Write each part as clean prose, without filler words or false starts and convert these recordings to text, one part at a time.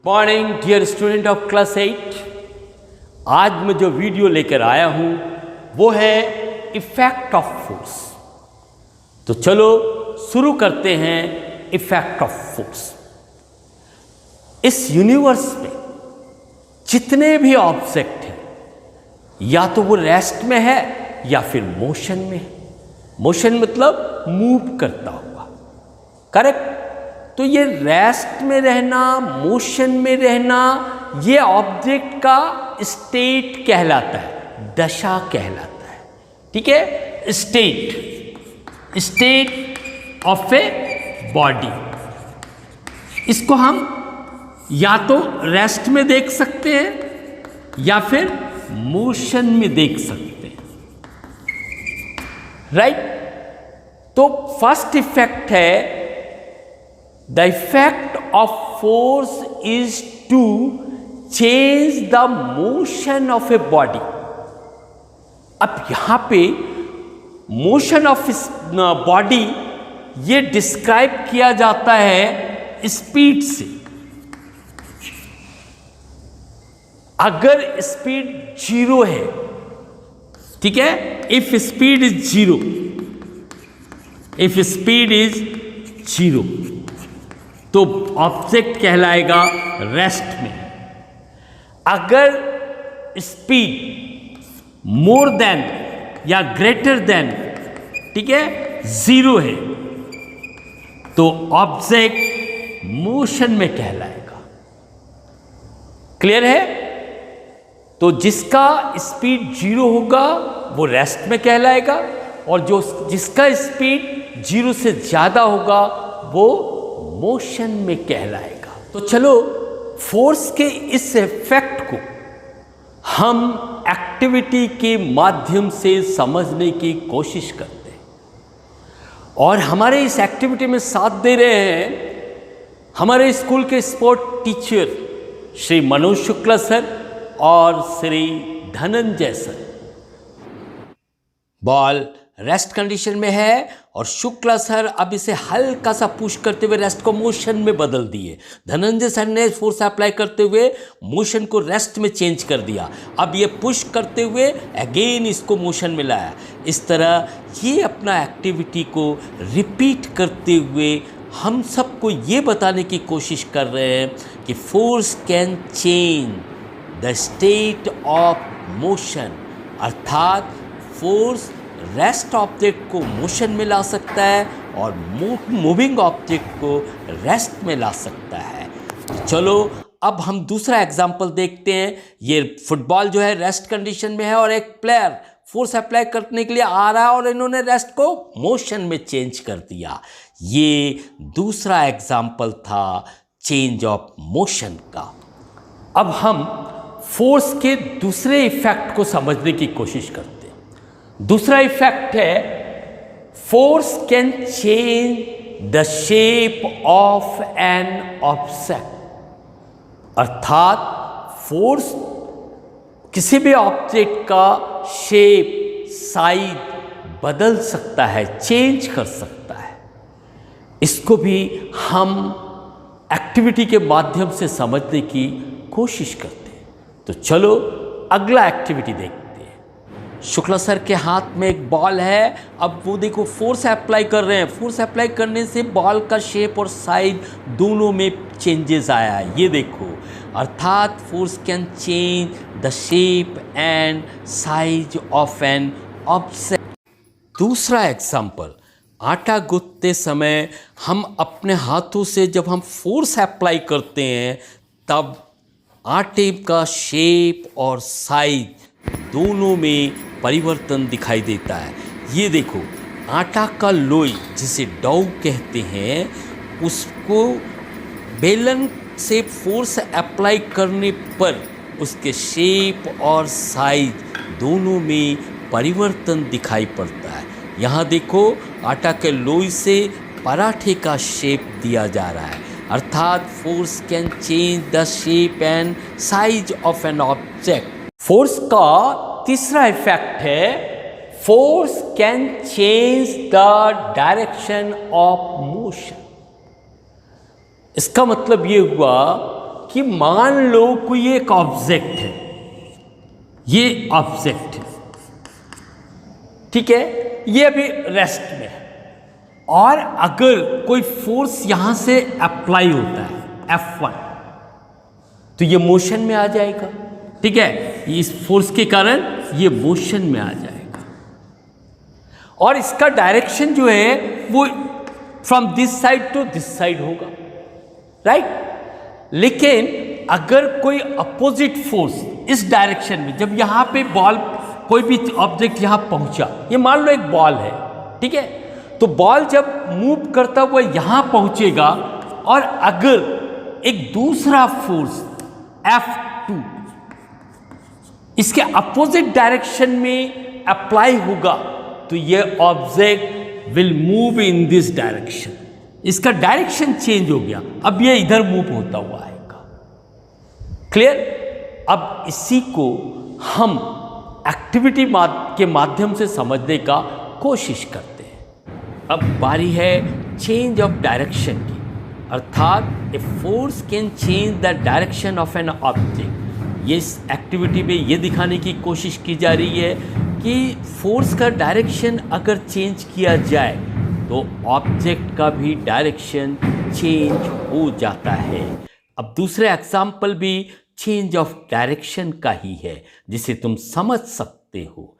Morning dear student of class 8। आज मैं जो वीडियो लेकर आया हूँ वो है इफेक्ट ऑफ फोर्स। तो चलो शुरू करते हैं इफेक्ट ऑफ फोर्स। इस यूनिवर्स में जितने भी ऑब्जेक्ट हैं या तो वो रेस्ट में है या फिर मोशन में है। मोशन मतलब मूव करता हुआ, करेक्ट। तो ये रेस्ट में रहना, मोशन में रहना, ये ऑब्जेक्ट का स्टेट कहलाता है, दशा कहलाता है। ठीक है, स्टेट ऑफ ए बॉडी। इसको हम या तो रेस्ट में देख सकते हैं या फिर मोशन में देख सकते हैं, राइट। तो फर्स्ट इफेक्ट है the effect of force is to change the motion of a body। अब यहां पे मोशन ऑफ बॉडी ये डिस्क्राइब किया जाता है स्पीड से। अगर स्पीड 0 है, ठीक है, if speed is 0, if speed is 0 तो ऑब्जेक्ट कहलाएगा रेस्ट में। अगर स्पीड मोर देन या ग्रेटर देन, ठीक है, 0 है तो ऑब्जेक्ट मोशन में कहलाएगा। क्लियर है? तो जिसका स्पीड 0 होगा वो रेस्ट में कहलाएगा और जिसका स्पीड 0 से ज्यादा होगा वो मोशन में कहलाएगा। तो चलो फोर्स के इस इफेक्ट को हम एक्टिविटी के माध्यम से समझने की कोशिश करते हैं और हमारे इस एक्टिविटी में साथ दे रहे हैं हमारे स्कूल के sport teacher Shri Manoj Shukla sir और Shri Dhananjay sir. Ball rest condition में है और शुक्ला सर अब इसे हल्का सा पुश करते हुए रेस्ट को मोशन में बदल दिए। धनंजय सर ने फोर्स अप्लाई करते हुए मोशन को रेस्ट में चेंज कर दिया। अब ये पुश करते हुए अगेन इसको मोशन में लाया। इस तरह ये अपना एक्टिविटी को रिपीट करते हुए हम सबको ये बताने की कोशिश कर रहे हैं कि force can change the state of motion, अर्थात फोर्स रेस्ट ऑब्जेक्ट को मोशन में ला सकता है और मूविंग ऑब्जेक्ट को रेस्ट में ला सकता है। तो चलो अब हम दूसरा एग्जांपल देखते हैं। ये फुटबॉल जो है रेस्ट कंडीशन में है और एक प्लेयर फोर्स अप्लाई करने के लिए आ रहा है और इन्होंने रेस्ट को मोशन में चेंज कर दिया। ये दूसरा एग्जांपल था चेंज ऑफ मोशन का। अब हम फोर्स के दूसरे इफेक्ट को समझने की कोशिश करते हैं। दूसरा इफेक्ट है force can change the shape of an object, अर्थात फोर्स किसी भी ऑब्जेक्ट का शेप, साइज बदल सकता है, चेंज कर सकता है। इसको भी हम एक्टिविटी के माध्यम से समझने की कोशिश करते हैं। तो चलो अगला एक्टिविटी देखते हैं। शुक्ला सर के हाथ में एक बॉल है। अब वो देखो फोर्स अप्लाई कर रहे हैं। फोर्स अप्लाई करने से बॉल का शेप और साइज दोनों में चेंजेस आया है, ये देखो। अर्थात force can change the shape and size of an object. दूसरा एग्जांपल, आटा गूंथते समय हम अपने हाथों से जब हम फोर्स अप्लाई करते हैं तब आटे का शेप और साइज दोनों में परिवर्तन दिखाई देता है। ये देखो, आटा का लोई जिसे डो कहते हैं, उसको बेलन से फोर्स अप्लाई करने पर उसके शेप और साइज दोनों में परिवर्तन दिखाई पड़ता है। यहाँ देखो, आटा के लोई से पराठे का शेप दिया जा रहा है। अर्थात force can change the shape and size of an object. Force का तीसरा इफेक्ट है force can change the direction of motion. इसका मतलब ये हुआ कि मान लो कोई एक ऑब्जेक्ट है, ये ऑब्जेक्ट है, ठीक है, ये अभी रेस्ट में है, और अगर कोई फोर्स यहां से अप्लाई होता है F1, तो ये मोशन में आ जाएगा, ठीक है, इस फोर्स के कारण ये मोशन में आ जाएगा, और इसका डायरेक्शन जो है वो from this side to this side होगा, राइट। लेकिन अगर कोई अपोजिट फोर्स इस डायरेक्शन में, जब यहां पे बॉल, कोई भी ऑब्जेक्ट यहां पहुंचा, ये मान लो एक बॉल है, ठीक है, तो बॉल जब मूव करता हुआ यहां पहुंचेगा, और अगर एक दूसरा फोर्स F2 इसके अपोजिट डायरेक्शन में अप्लाई होगा, तो ये object will move in this direction, इसका डायरेक्शन चेंज हो गया, अब ये इधर मूव होता हुआ आएगा। क्लियर। अब इसी को हम एक्टिविटी के माध्यम से समझने का कोशिश करते हैं। अब बारी है चेंज ऑफ डायरेक्शन की, अर्थात a force can change the direction of an object. ये इस एक्टिविटी में ये दिखाने की कोशिश की जा रही है कि फोर्स का डायरेक्शन अगर चेंज किया जाए तो ऑब्जेक्ट का भी डायरेक्शन चेंज हो जाता है। अब दूसरे एग्जाम्पल भी चेंज ऑफ डायरेक्शन का ही है, जिसे तुम समझ सकते हो।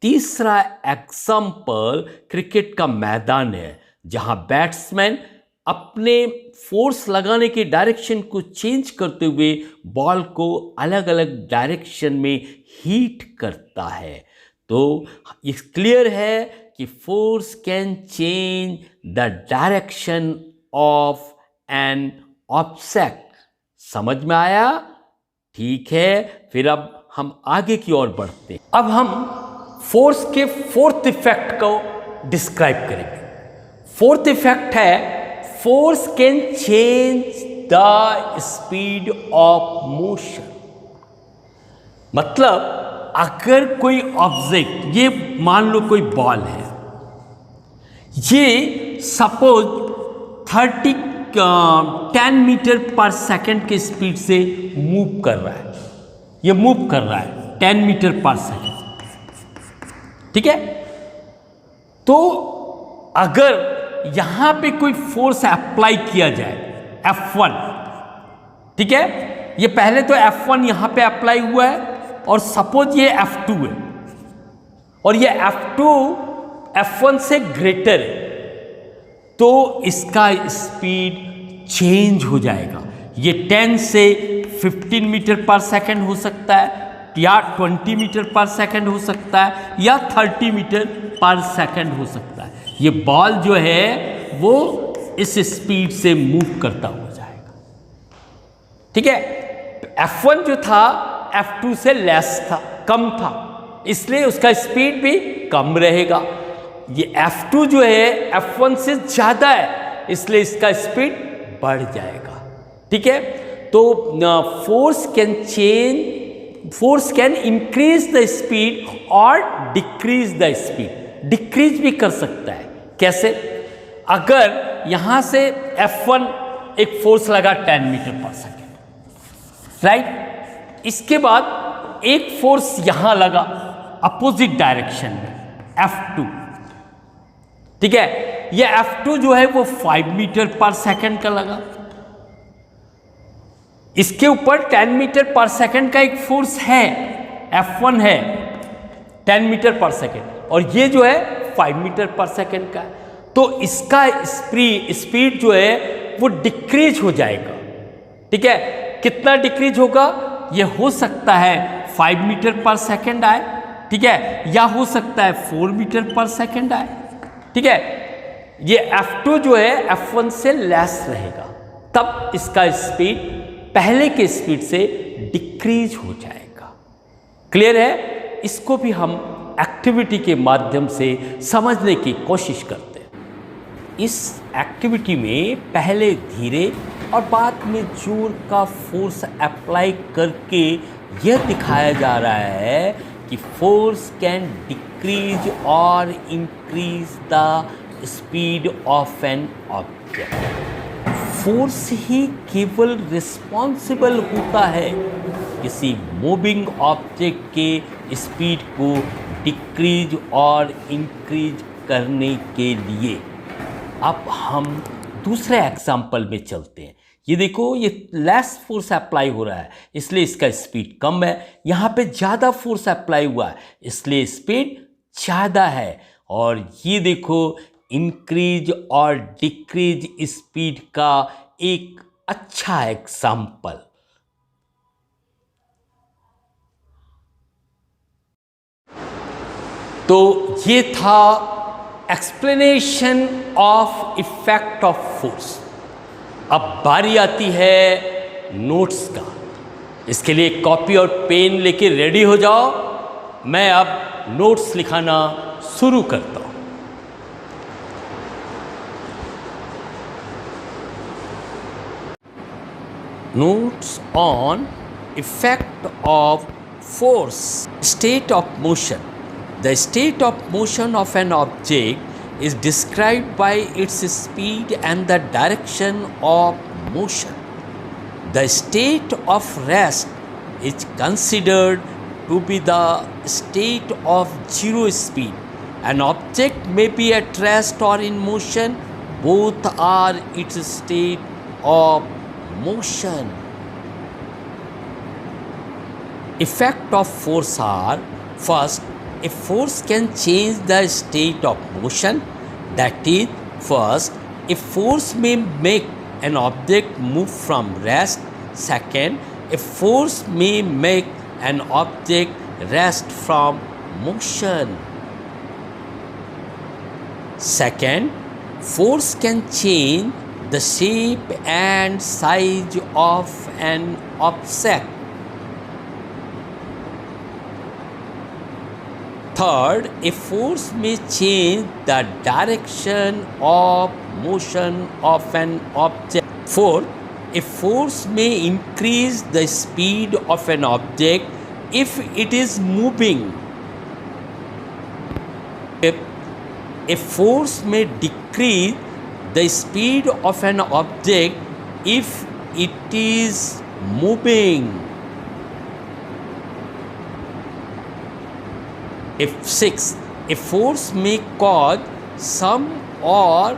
तीसरा एग्जाम्पल क्रिकेट का मैदान है, जहां बैट्समैन अपने फोर्स लगाने के डायरेक्शन को चेंज करते हुए बॉल को अलग अलग डायरेक्शन में हीट करता है। तो ये क्लियर है कि force can change the direction of an object. समझ में आया? ठीक है, फिर अब हम आगे की ओर बढ़ते हैं। अब हम फोर्स के फोर्थ इफेक्ट को डिस्क्राइब करेंगे। फोर्थ इफेक्ट है force can change the speed of motion. मतलब अगर कोई ऑब्जेक्ट, ये मान लो कोई बॉल है, ये सपोज 10 मीटर पर सेकंड के स्पीड से मूव कर रहा है, ये मूव कर रहा है 10 मीटर पर सेकंड, ठीक है। तो अगर यहां पे कोई फोर्स अप्लाई किया जाए F1, ठीक है, ये पहले तो F1 यहां पे अप्लाई हुआ है, और सपोज ये F2 है, और ये F2 F1 से ग्रेटर है, तो इसका स्पीड चेंज हो जाएगा। ये 10 से 15 मीटर पर सेकंड हो सकता है, या 20 मीटर पर सेकंड हो सकता है, या 30 मीटर पर सेकंड हो सकता है। ये बॉल जो है वो इस स्पीड से मूव करता हो जाएगा, ठीक है। F1 जो था F2 से लेस था, कम था, इसलिए उसका स्पीड भी कम रहेगा। ये F2 जो है F1 से ज़्यादा है, इसलिए इसका स्पीड बढ़ जाएगा, ठीक है। तो force can increase the speed और डिक्रीज द स्पीड। डिक्रीज भी कर सकता है। कैसे? अगर यहां से F1 एक फोर्स लगा 10 मीटर पर सेकेंड, राइट, इसके बाद एक फोर्स यहां लगा अपोजिट डायरेक्शन में F2, ठीक है। ये F2 जो है वो 5 मीटर पर सेकंड का लगा, इसके ऊपर 10 मीटर पर सेकंड का एक फोर्स है, F1 है 10 मीटर पर सेकंड, और ये जो है 5 मीटर पर सेकंड का, तो इसका स्पीड जो है वो डिक्रीज हो जाएगा, ठीक है। कितना डिक्रीज होगा? ये हो सकता है 5 मीटर पर सेकंड आए, ठीक है, या हो सकता है 4 मीटर पर सेकंड आए, ठीक है। ये F2 जो है F1 से लेस रहेगा, तब इसका स्पीड पहले के स्पीड से डिक्रीज हो जाएगा। क्लियर है? इसको भी हम एक्टिविटी के माध्यम से समझने की कोशिश करते हैं। इस एक्टिविटी में पहले धीरे और बाद में जोर का फोर्स अप्लाई करके यह दिखाया जा रहा है कि फोर्स कैन डिक्रीज और increase the speed of an object. Force ही केवल रिस्पॉन्सिबल होता है किसी मूविंग ऑब्जेक्ट के स्पीड को डिक्रीज और इंक्रीज करने के लिए। अब हम दूसरे एग्जाम्पल में चलते हैं। ये देखो, ये लेस फोर्स अप्लाई हो रहा है इसलिए इसका स्पीड कम है। यहाँ पे ज़्यादा फोर्स अप्लाई हुआ है इसलिए स्पीड ज़्यादा है। और ये देखो, इंक्रीज और डिक्रीज स्पीड का एक अच्छा एग्जाम्पल। तो ये था explanation of effect of force. अब बारी आती है नोट्स का। इसके लिए कॉपी और पेन लेके रेडी हो जाओ। मैं अब नोट्स लिखाना शुरू करता हूं। Notes on effect of force. State of motion. The state of motion of an object is described by its speed and the direction of motion. The state of rest is considered to be the state of zero speed. An object may be at rest or in motion. Both are its state of motion. Effect of force are: first, a force can change the state of motion. That is, first, a force may make an object move from rest. Second, a force may make an object rest from motion. Second, force can change the shape and size of an object. Third, a force may change the direction of motion of an object. Fourth, a force may increase the speed of an object if it is moving. Fifth, a force may decrease the speed of an object if it is moving. Sixth, a force may cause some or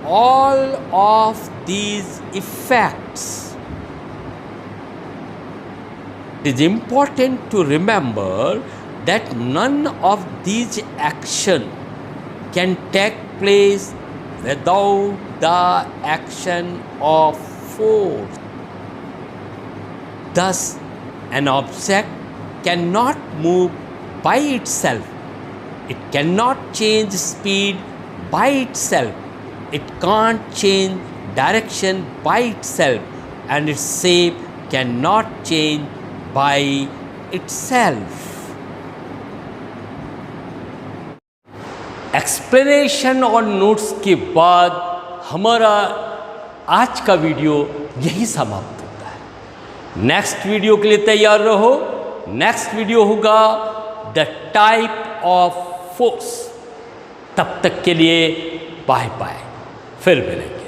all of these effects. It is important to remember that none of these actions can take place without the action of force. Thus, an object cannot move by itself. It cannot change speed by itself. It can't change direction by itself. And its shape cannot change by itself. Explanation और notes के बाद हमारा आज का video यही समाप्त होता है। नेक्स्ट वीडियो के लिए तैयार रहो। नेक्स्ट वीडियो होगा द टाइप ऑफ फोर्स। तब तक के लिए बाय बाय, फिर मिलेंगे।